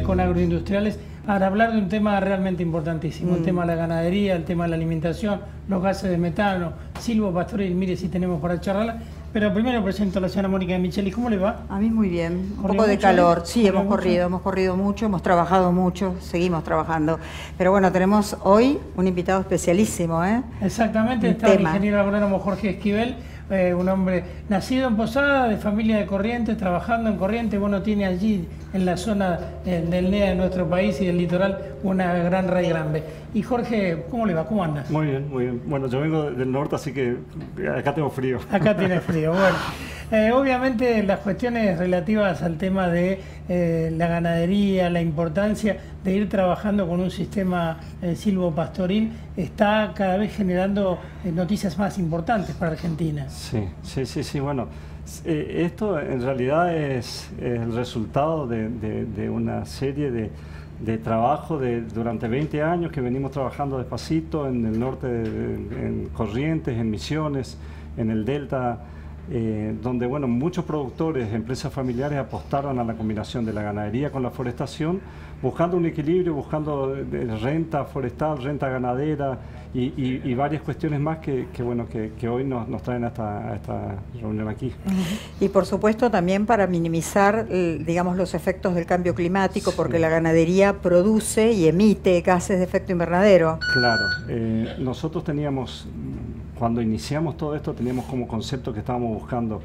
con agroindustriales, para hablar de un tema realmente importantísimo, el tema de la ganadería, el tema de la alimentación, los gases de metano, silvopastoril, mire si tenemos para charlar. Pero primero presento a la señora Mónica de Micheli. ¿Cómo le va? A mí muy bien, un poco de calor. Sí, hemos corrido mucho, hemos trabajado mucho, seguimos trabajando. Pero bueno, tenemos hoy un invitado especialísimo, ¿eh? Exactamente, está el ingeniero agrónomo Jorge Esquivel, un hombre nacido en Posada, de familia de Corrientes, trabajando en Corrientes. Bueno, tiene allí en la zona del NEA de nuestro país y del litoral una gran raíz grande. Y Jorge, ¿cómo le va? ¿Cómo anda? Muy bien, muy bien. Bueno, yo vengo del norte, así que acá tengo frío. Acá tiene frío, bueno. Obviamente las cuestiones relativas al tema de la ganadería, la importancia de ir trabajando con un sistema silvopastoril está cada vez generando noticias más importantes para Argentina. Sí, bueno. Esto en realidad es el resultado de una serie de trabajo durante 20 años que venimos trabajando despacito en el norte, en Corrientes, en Misiones, en el Delta, donde bueno, muchos productores, empresas familiares apostaron a la combinación de la ganadería con la forestación, buscando un equilibrio, buscando renta forestal, renta ganadera y varias cuestiones más que hoy nos traen a esta reunión aquí. Y por supuesto también para minimizar, digamos, los efectos del cambio climático, porque la ganadería produce y emite gases de efecto invernadero. Claro, nosotros teníamos, cuando iniciamos todo esto, teníamos como concepto que estábamos buscando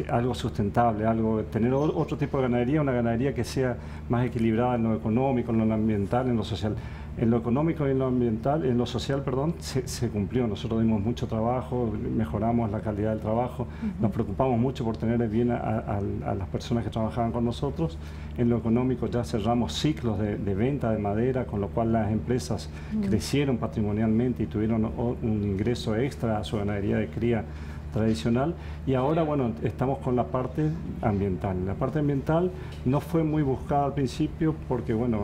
algo sustentable, tener otro tipo de ganadería, una ganadería que sea más equilibrada en lo económico, en lo ambiental, en lo social. En lo económico y en lo ambiental, en lo social, perdón, se cumplió. Nosotros dimos mucho trabajo, mejoramos la calidad del trabajo, nos preocupamos mucho por tener bien a las personas que trabajaban con nosotros. En lo económico ya cerramos ciclos de venta de madera, con lo cual las empresas crecieron patrimonialmente y tuvieron un ingreso extra a su ganadería de cría tradicional. Y ahora, bueno, estamos con la parte ambiental. La parte ambiental no fue muy buscada al principio porque, bueno,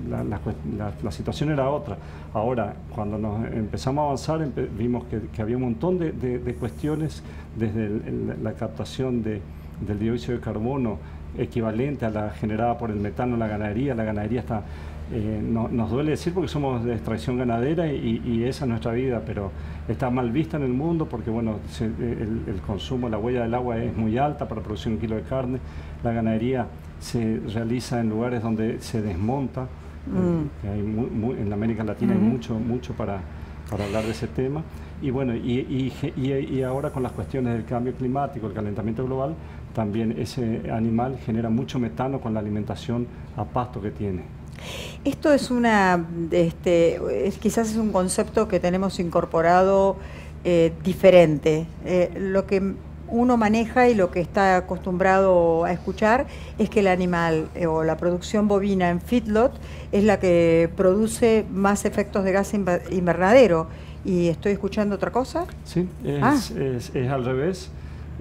la situación era otra. Ahora, cuando nos empezamos a avanzar, vimos que había un montón de cuestiones, desde la captación del dióxido de carbono equivalente a la generada por el metano en la ganadería. La ganadería está... nos duele decir porque somos de extracción ganadera y esa es nuestra vida, pero está mal vista en el mundo porque bueno, el consumo, la huella del agua es muy alta para producir 1 kilo de carne. La ganadería se realiza en lugares donde se desmonta. En América Latina hay mucho para hablar de ese tema. Y bueno, y ahora con las cuestiones del cambio climático, el calentamiento global, también ese animal genera mucho metano con la alimentación a pasto que tiene. Esto es quizás es un concepto que tenemos incorporado diferente. Lo que uno maneja y lo que está acostumbrado a escuchar es que el animal o la producción bovina en feedlot es la que produce más efectos de gas invernadero. ¿Y estoy escuchando otra cosa? Sí, es al revés.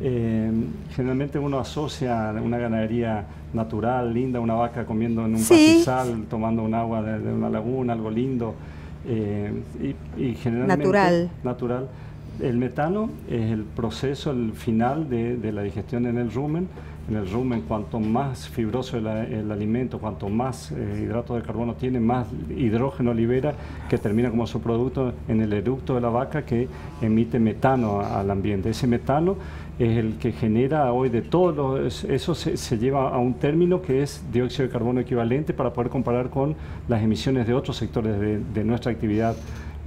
Generalmente uno asocia una ganadería natural, linda, una vaca comiendo en un pastizal, tomando un agua de una laguna, algo lindo, y generalmente natural. El metano es el proceso, el final de la digestión en el rumen. En el rumen, cuanto más fibroso el alimento, cuanto más hidrato de carbono tiene, más hidrógeno libera, que termina como su producto en el eructo de la vaca, que emite metano al ambiente. Ese metano es el que genera hoy de todos eso se lleva a un término que es dióxido de carbono equivalente para poder comparar con las emisiones de otros sectores de nuestra actividad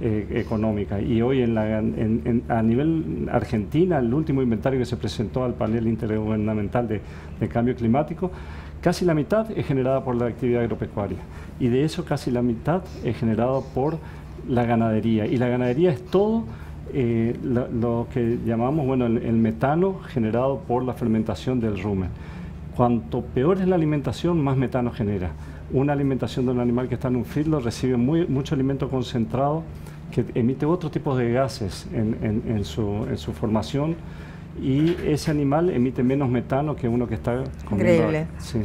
económica. Y hoy a nivel Argentina, el último inventario que se presentó al panel intergubernamental de cambio climático, casi la mitad es generada por la actividad agropecuaria y de eso casi la mitad es generado por la ganadería, y la ganadería es todo lo que llamamos el metano generado por la fermentación del rumen. Cuanto peor es la alimentación, más metano genera. Una alimentación de un animal que está en un feedlot recibe mucho alimento concentrado que emite otro tipo de gases en su formación, y ese animal emite menos metano que uno que está comiendo. Increíble. Sí,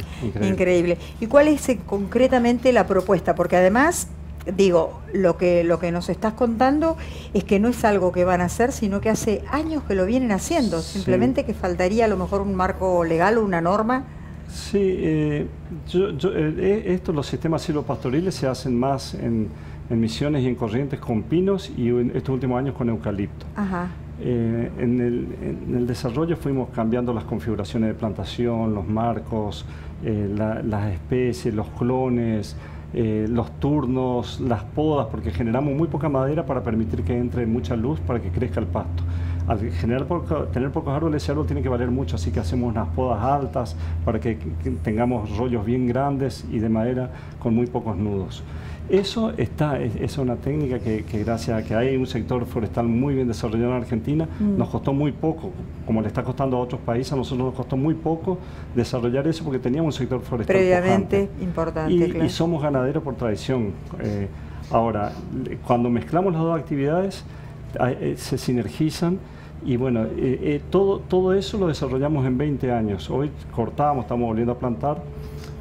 increíble. ¿Y cuál es concretamente la propuesta? Porque además, digo, lo que nos estás contando es que no es algo que van a hacer, sino que hace años que lo vienen haciendo, simplemente que faltaría a lo mejor un marco legal o una norma. Sí, los sistemas silvopastoriles se hacen más en Misiones y en Corrientes con pinos y en estos últimos años con eucalipto. Ajá. En el desarrollo fuimos cambiando las configuraciones de plantación, los marcos, las especies, los clones, los turnos, las podas, porque generamos muy poca madera para permitir que entre mucha luz para que crezca el pasto. Al tener pocos árboles, ese árbol tiene que valer mucho, así que hacemos unas podas altas para que tengamos rollos bien grandes y de madera con muy pocos nudos. Eso es una técnica que gracias a que hay un sector forestal muy bien desarrollado en Argentina, nos costó muy poco, como le está costando a otros países, a nosotros nos costó muy poco desarrollar eso porque teníamos un sector forestal previamente importante, claro. Y somos ganaderos por tradición. Ahora, cuando mezclamos las dos actividades, se sinergizan. Y bueno, todo eso lo desarrollamos en 20 años. Hoy cortamos, estamos volviendo a plantar.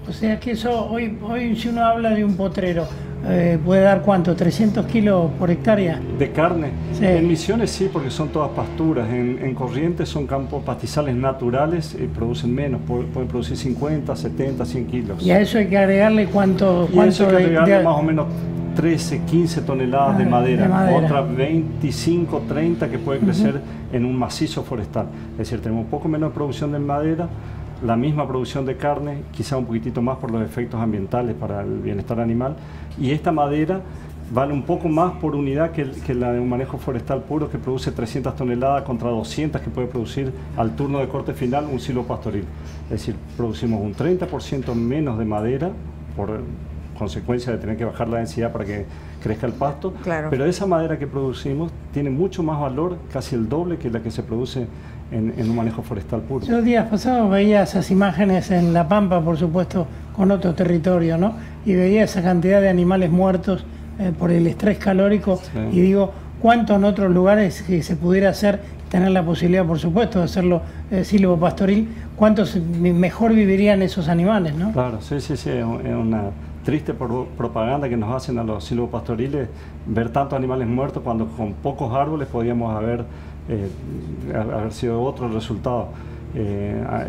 O sea que eso, hoy si uno habla de un potrero, ¿puede dar cuánto? ¿300 kilos por hectárea? ¿De carne? Sí. En Misiones sí, porque son todas pasturas. En Corrientes son campos pastizales naturales y producen menos. Pueden producir 50, 70, 100 kilos. ¿Y a eso hay que agregarle cuánto? Y a eso hay que agregarle más o menos 13, 15 toneladas de madera. Otras 25, 30 que puede crecer en un macizo forestal. Es decir, tenemos un poco menos de producción de madera, la misma producción de carne, quizá un poquitito más por los efectos ambientales para el bienestar animal, y esta madera vale un poco más por unidad que la de un manejo forestal puro, que produce 300 toneladas contra 200 que puede producir al turno de corte final un silvopastoril. Es decir, producimos un 30% menos de madera por consecuencia de tener que bajar la densidad para que crezca el pasto, claro. Pero esa madera que producimos tiene mucho más valor, casi el doble que la que se produce en un manejo forestal puro. Yo días pasados veía esas imágenes en La Pampa, por supuesto, con otro territorio, ¿no? Y veía esa cantidad de animales muertos por el estrés calórico, sí. Y digo, ¿cuánto en otros lugares que se pudiera hacer, tener la posibilidad, por supuesto, de hacerlo silvopastoril, cuántos mejor vivirían esos animales, ¿no? Claro, sí, es una triste propaganda que nos hacen a los silvopastoriles ver tantos animales muertos cuando con pocos árboles podíamos haber sido otro el resultado.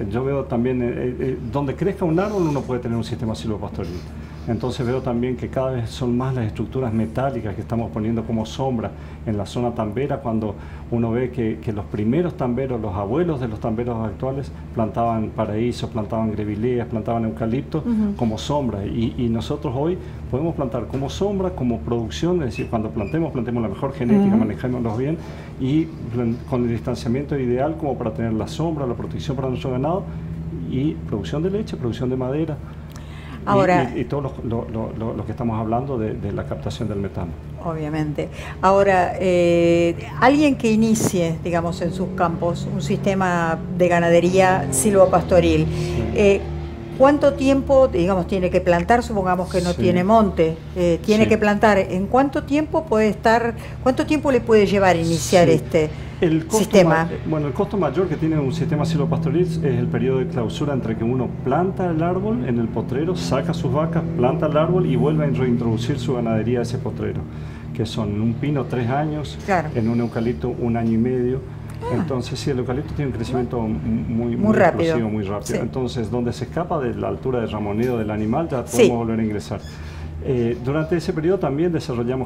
Yo veo también, donde crezca un árbol uno puede tener un sistema silvopastoril. Entonces veo también que cada vez son más las estructuras metálicas que estamos poniendo como sombra en la zona tambera, cuando uno ve que los primeros tamberos, los abuelos de los tamberos actuales, plantaban paraísos, plantaban grevileas, plantaban eucalipto como sombra. Y nosotros hoy podemos plantar como sombra, como producción, es decir, cuando plantemos la mejor genética, manejémoslos bien, y con el distanciamiento ideal como para tener la sombra, la protección para nuestro ganado, y producción de leche, producción de madera. Ahora, y todo lo que estamos hablando de la captación del metano. Obviamente. Ahora, alguien que inicie, digamos, en sus campos un sistema de ganadería silvopastoril, ¿cuánto tiempo, digamos, tiene que plantar? Supongamos que no tiene monte, tiene que plantar. ¿En cuánto tiempo cuánto tiempo le puede llevar iniciar este sistema? Bueno, el costo mayor que tiene un sistema silvopastoril es el periodo de clausura entre que uno planta el árbol en el potrero, saca sus vacas, planta el árbol y vuelve a reintroducir su ganadería a ese potrero, que son en un pino 3 años, claro. En un eucalipto 1 año y medio. Entonces, sí, el eucalipto tiene un crecimiento muy rápido. Explosivo, muy rápido. Sí. Entonces, donde se escapa de la altura de ramoneo del animal, ya podemos volver a ingresar. Durante ese periodo también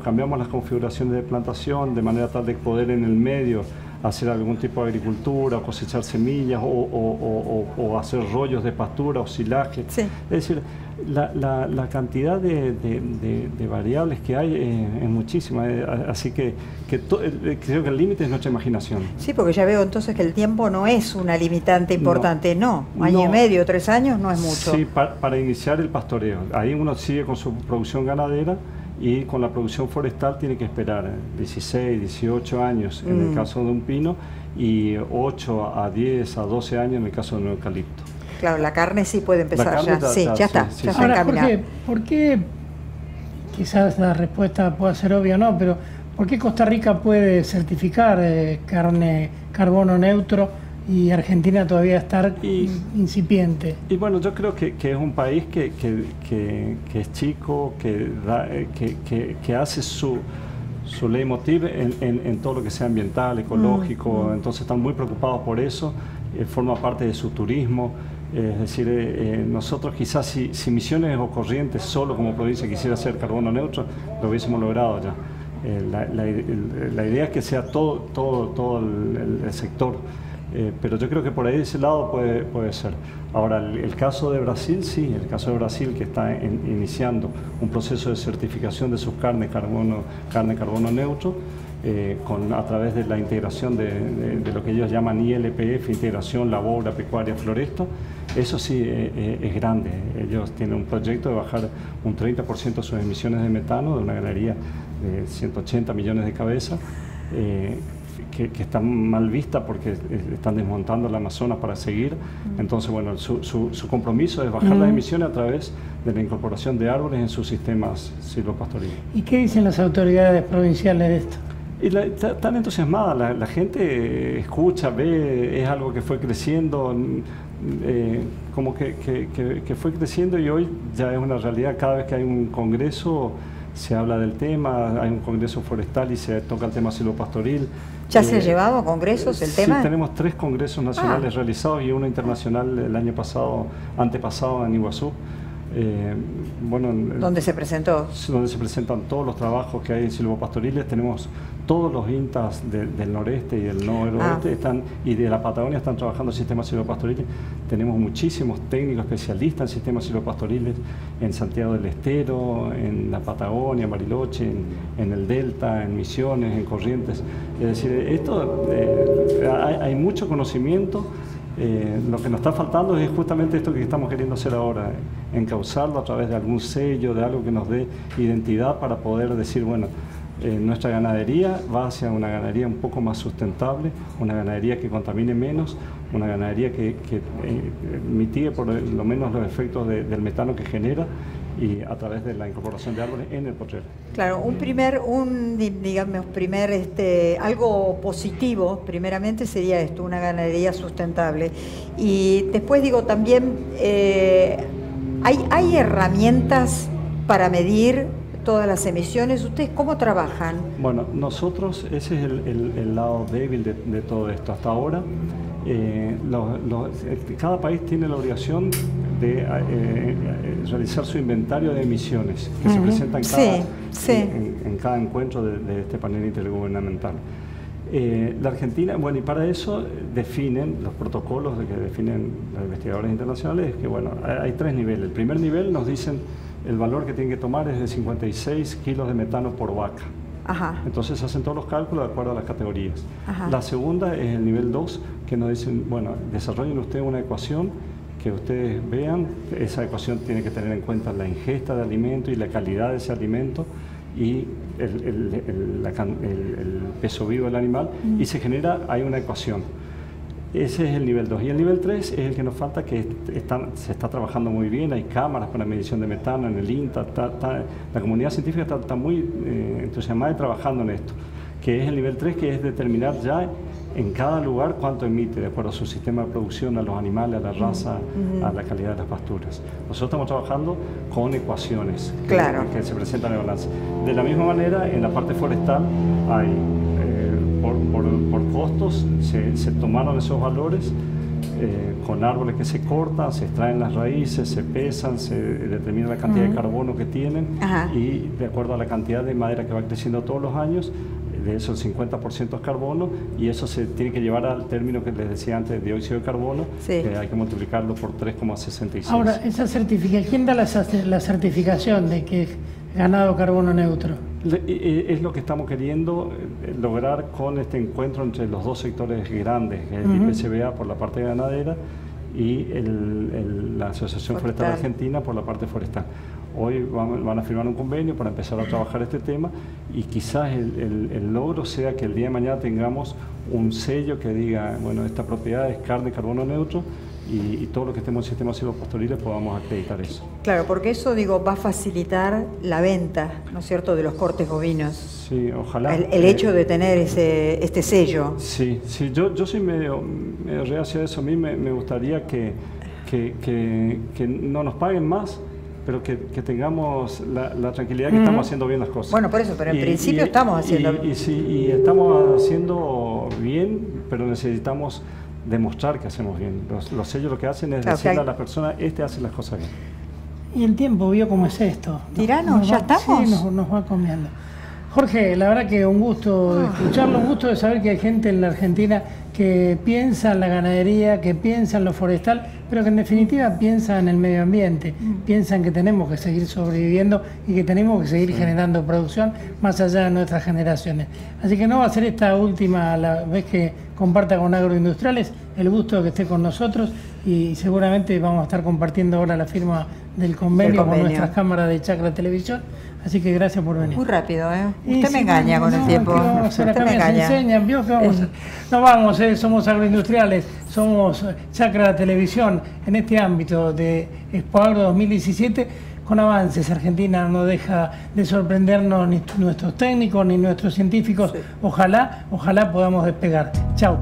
cambiamos las configuraciones de plantación de manera tal de poder en el medio hacer algún tipo de agricultura, o cosechar semillas, o hacer rollos de pastura o silaje. Sí. Es decir, la cantidad de variables que hay es muchísima, así que creo que el límite es nuestra imaginación. Sí, porque ya veo entonces que el tiempo no es una limitante importante, no. Año y medio, 3 años no es mucho. Sí, para iniciar el pastoreo. Ahí uno sigue con su producción ganadera, y con la producción forestal tiene que esperar 16, 18 años en el caso de un pino, y 8 a 10 a 12 años en el caso de un eucalipto. Claro, la carne sí puede empezar ya está. Ahora, ¿por qué? Quizás la respuesta pueda ser obvia o no, pero ¿por qué Costa Rica puede certificar carne carbono neutro y Argentina todavía estar incipiente? Y bueno, yo creo que es un país que es chico, que hace su leitmotiv en todo lo que sea ambiental, ecológico, entonces están muy preocupados por eso, forma parte de su turismo. Es decir, nosotros quizás si Misiones o Corrientes solo como provincia quisiera ser carbono neutro, lo hubiésemos logrado ya. La idea es que sea todo el sector, pero yo creo que por ahí de ese lado puede ser. Ahora, el caso de Brasil, sí, el caso de Brasil que está iniciando un proceso de certificación de sus carne carbono neutro, a través de la integración de lo que ellos llaman ILPF, integración, labor, pecuaria, floresta. Eso sí es grande. Ellos tienen un proyecto de bajar un 30% de sus emisiones de metano de una ganadería de 180 millones de cabezas, que está mal vista porque están desmontando el Amazonas para seguir. Entonces, bueno, su compromiso es bajar las emisiones a través de la incorporación de árboles en sus sistemas silvopastoriles. ¿Y qué dicen las autoridades provinciales de esto? Y están entusiasmadas, la gente escucha, ve, es algo que fue creciendo, como que fue creciendo y hoy ya es una realidad. Cada vez que hay un congreso se habla del tema, hay un congreso forestal y se toca el tema silvopastoril. ¿Ya se ha llevado a congresos el tema? Sí, tenemos 3 congresos nacionales realizados y uno internacional el año antepasado en Iguazú. ¿Dónde se presentó? Donde se presentan todos los trabajos que hay en silvopastoriles. Tenemos todos los INTAs del noreste y del noroeste y de la Patagonia están trabajando en sistemas silvopastoriles. Tenemos muchísimos técnicos especialistas en sistemas silvopastoriles en Santiago del Estero, en la Patagonia, en Bariloche, en el Delta, en Misiones, en Corrientes. Es decir, hay mucho conocimiento. Lo que nos está faltando es justamente esto que estamos queriendo hacer ahora, encauzarlo a través de algún sello, de algo que nos dé identidad para poder decir, bueno, nuestra ganadería va hacia una ganadería un poco más sustentable, una ganadería que contamine menos, una ganadería que mitigue por lo menos los efectos del metano que genera, y a través de la incorporación de árboles en el potrero. Claro, algo positivo, primeramente sería esto, una ganadería sustentable. Y después también hay herramientas para medir todas las emisiones. ¿Ustedes cómo trabajan? Bueno, nosotros, ese es el lado débil de todo esto. Hasta ahora, cada país tiene la obligación de realizar su inventario de emisiones que se presentan en cada encuentro de este panel intergubernamental. La Argentina, bueno, y para eso definen los protocolos que definen los investigadores internacionales, que bueno, hay 3 niveles. El primer nivel nos dicen el valor que tienen que tomar es de 56 kilos de metano por vaca. Ajá. Entonces hacen todos los cálculos de acuerdo a las categorías. Ajá. La segunda es el nivel 2, que nos dicen, bueno, desarrollen ustedes una ecuación que ustedes vean. Esa ecuación tiene que tener en cuenta la ingesta de alimento y la calidad de ese alimento y el peso vivo del animal, y se genera, hay una ecuación. Ese es el nivel 2. Y el nivel 3 es el que nos falta, que se está trabajando muy bien. Hay cámaras para medición de metano en el INTA. La comunidad científica está muy entusiasmada y trabajando en esto, que es el nivel 3, que es determinar ya en cada lugar cuánto emite, de acuerdo a su sistema de producción, a los animales, a la raza, a la calidad de las pasturas. Nosotros estamos trabajando con ecuaciones que se presentan en balance. De la misma manera, en la parte forestal hay, por costos, se tomaron esos valores con árboles que se cortan, se extraen las raíces, se pesan, se determina la cantidad de carbono que tienen, y de acuerdo a la cantidad de madera que va creciendo todos los años, de eso el 50% es carbono, y eso se tiene que llevar al término que les decía antes de dióxido de carbono, que hay que multiplicarlo por 3,66. Ahora, ¿quién da la certificación de que es ganado carbono neutro? Es lo que estamos queriendo lograr con este encuentro entre los 2 sectores grandes, el IPCBA por la parte ganadera y la Asociación Forestal Argentina por la parte forestal. Hoy van a firmar un convenio para empezar a trabajar este tema, y quizás el logro sea que el día de mañana tengamos un sello que diga, bueno, esta propiedad es carne carbono neutro, y todo lo que estemos en sistemas silvopastoriles podamos acreditar eso. Claro, porque eso va a facilitar la venta, ¿no es cierto?, de los cortes bovinos. Sí, ojalá. El hecho de tener este sello. Sí, yo soy medio reacio a eso. A mí me gustaría que no nos paguen más, pero que tengamos la tranquilidad que estamos haciendo bien las cosas. Bueno, por eso, pero en principio estamos haciendo... Y estamos haciendo bien, pero necesitamos demostrar que hacemos bien. Los sellos lo que hacen es decirle a la persona, hace las cosas bien. Y el tiempo vio cómo es esto. Tiranos, ¿ya estamos? Sí, nos va comiendo. Jorge, la verdad que un gusto escucharlo, un gusto de saber que hay gente en la Argentina que piensa en la ganadería, que piensa en lo forestal, pero que en definitiva piensa en el medio ambiente, piensa en que tenemos que seguir sobreviviendo y que tenemos que seguir generando producción más allá de nuestras generaciones. Así que no va a ser esta última la vez que comparta con Agroindustriales, el gusto de que esté con nosotros y seguramente vamos a estar compartiendo ahora la firma del convenio con nuestras cámaras de Chacra Televisión. Así que gracias por venir. Muy rápido, ¿eh? Usted me engaña con el tiempo. Usted me engaña. No vamos, somos agroindustriales, somos Chacra Televisión en este ámbito de Expo Agro 2017. Con avances, Argentina no deja de sorprendernos ni nuestros técnicos ni nuestros científicos. Sí. Ojalá podamos despegar. Chau.